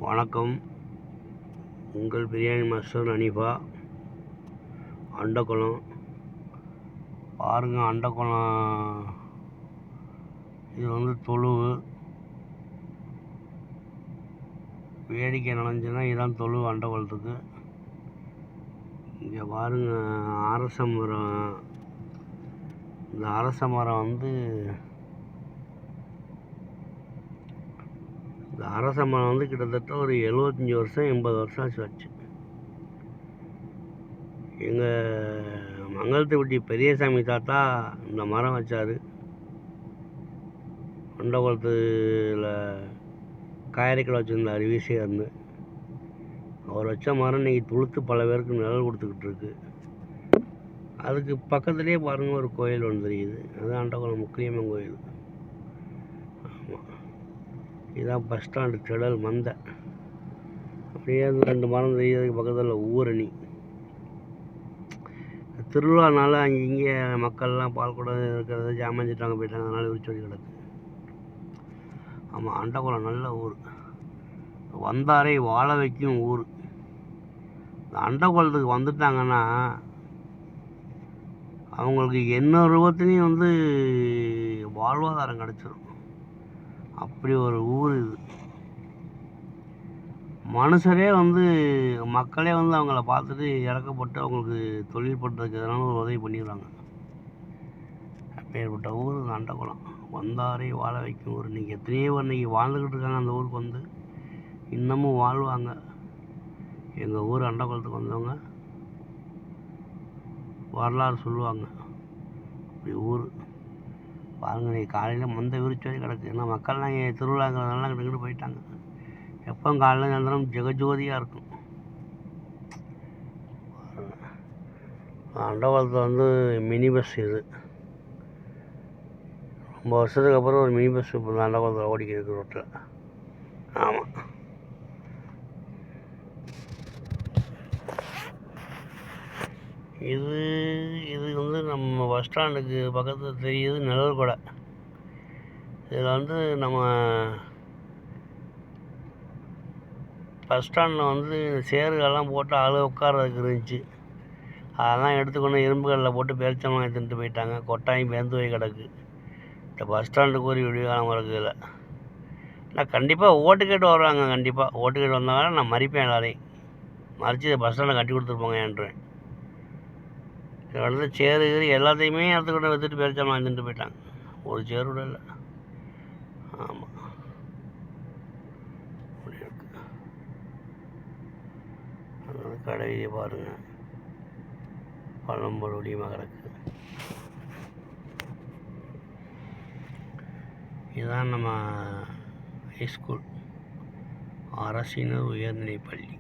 வணக்கம். உங்கள் பிரியாணி மாஸ்டர் அனீஃபா. அண்டக்குளம் பாருங்கள். அண்டக்குளம் இது தொழுவு. வேடிக்கை நனைஞ்சுன்னா இதுதான் தொழுவு அண்டக்குளத்துக்கு. இங்கே பாருங்கள், அரச மரம். இந்த அரச மரம் இந்த அரச மரம் கிட்டத்தட்ட ஒரு 75 வருஷம் 80 வருஷம் ஆச்சு. எங்கள் மங்களத்துப்பட்டி பெரியசாமி தாத்தா இந்த மரம் வச்சார். அண்டகுளத்தில் காய்கறிக்கடை வச்சுருந்தார் வீசியார்னு. அவர் வச்ச மரம் இன்றைக்கி துளுத்து பல பேருக்கு நிழல் கொடுத்துக்கிட்டு இருக்கு. அதுக்கு பக்கத்துலேயே பாருங்கள், ஒரு கோயில் ஒன்று தெரியுது. அதுதான் அண்டகுளம் முக்கியம்மன் கோயில். ஆமாம், இதுதான் பஸ் ஸ்டாண்டு திடல் மந்தை. அப்படியே 2 மரம் தெரியுறதுக்கு பக்கத்தில் ஊரணி. திருவிழானால இங்கே மக்கள்லாம் பால் குடம் இருக்கிறத ஜாமாஞ்சிட்டாங்க போயிட்டாங்க. அதனால விரிச்சு கிடக்கு. ஆமாம், அண்டகுளம் நல்ல ஊர். வந்தாரை வாழ வைக்கும் ஊர். இந்த அண்டகுளத்துக்கு வந்துட்டாங்கன்னா அவங்களுக்கு என்ன ரூபத்துலேயும் வாழ்வாதாரம் கிடச்சிரும். அப்படி ஒரு ஊர் இது. மனுஷரே மக்களே அவங்கள பார்த்துட்டு இறக்கப்பட்டு அவங்களுக்கு தொழில் பண்ணுறதுக்கு எதனாலும் ஒரு உதவி பண்ணிடுறாங்க. அப்பேற்பட்ட ஊர் இந்த அண்டகுளம். வந்தாரை வாழ வைக்கும் ஊர். இன்றைக்கி எத்தனையோ பேர் இன்றைக்கி வாழ்ந்துக்கிட்டு இருக்காங்க. அந்த ஊருக்கு இன்னமும் வாழ்வாங்க. எங்கள் ஊர் அண்டகுளத்துக்கு வந்தவங்க வரலாறு சொல்லுவாங்க. இப்படி ஊர் பாருங்கள். இன்றைக்கி காலையில் மந்தை விரிச்சோடி கிடக்கு. ஏன்னா மக்கள்லாம் இங்கே திருவிழாங்கிறதுனால கிட்டக்கிட்டு போயிட்டாங்க. எப்போ காலையில் சாயந்தரம் ஜெகஜோதியாக இருக்கும். அண்டகுளத்தில் மினி பஸ் இது. ரொம்ப வருஷத்துக்கு அப்புறம் ஒரு மினி பஸ் இப்போ அண்டகுளத்தில் ஓடிக்கிட்டு இருக்கு ரோட்டில். ஆமாம், இது நம்ம பஸ் ஸ்டாண்டுக்கு பக்கத்தில் தெரியுது நிழல் கூட. இதில் நம்ம பஸ் ஸ்டாண்டில் சேர்களெல்லாம் போட்டு ஆள் உட்கார்றதுக்கு இருந்துச்சு. அதெல்லாம் எடுத்துக்கொண்டு இரும்புகளில் போட்டு பேரிச்சம்பழம் எடுத்துகிட்டு போயிட்டாங்க. கொட்டாயும் பேர்ந்து போய் கிடக்கு. இந்த பஸ் ஸ்டாண்டுக்கு ஒரு விடிகாலம் இருக்குதுல்ல. நான் கண்டிப்பாக ஓட்டு கேட்டு வருவாங்க. கண்டிப்பாக ஓட்டு கேட்டு வந்தாங்கன்னா நான் மறிப்பேன். எல்லாரையும் மறித்து பஸ் ஸ்டாண்டை கட்டி கொடுத்துருப்பாங்க என்றேன். இதில் சேரு எல்லாத்தையுமே எடுத்துக்கிட்ட வச்சுட்டு பேரிச்சம்பழம் எடுத்துகிட்டு போயிட்டாங்க. ஒரு சேரு கூட இல்லை. ஆமாம், அப்படி இருக்கு. அதனால கடையை பாருங்கள், பழம்பொருள் ஒடியமாக கிடக்கு. இதுதான் நம்ம ஹைஸ்கூல், அரசினர் உயர்நிலைப்பள்ளி.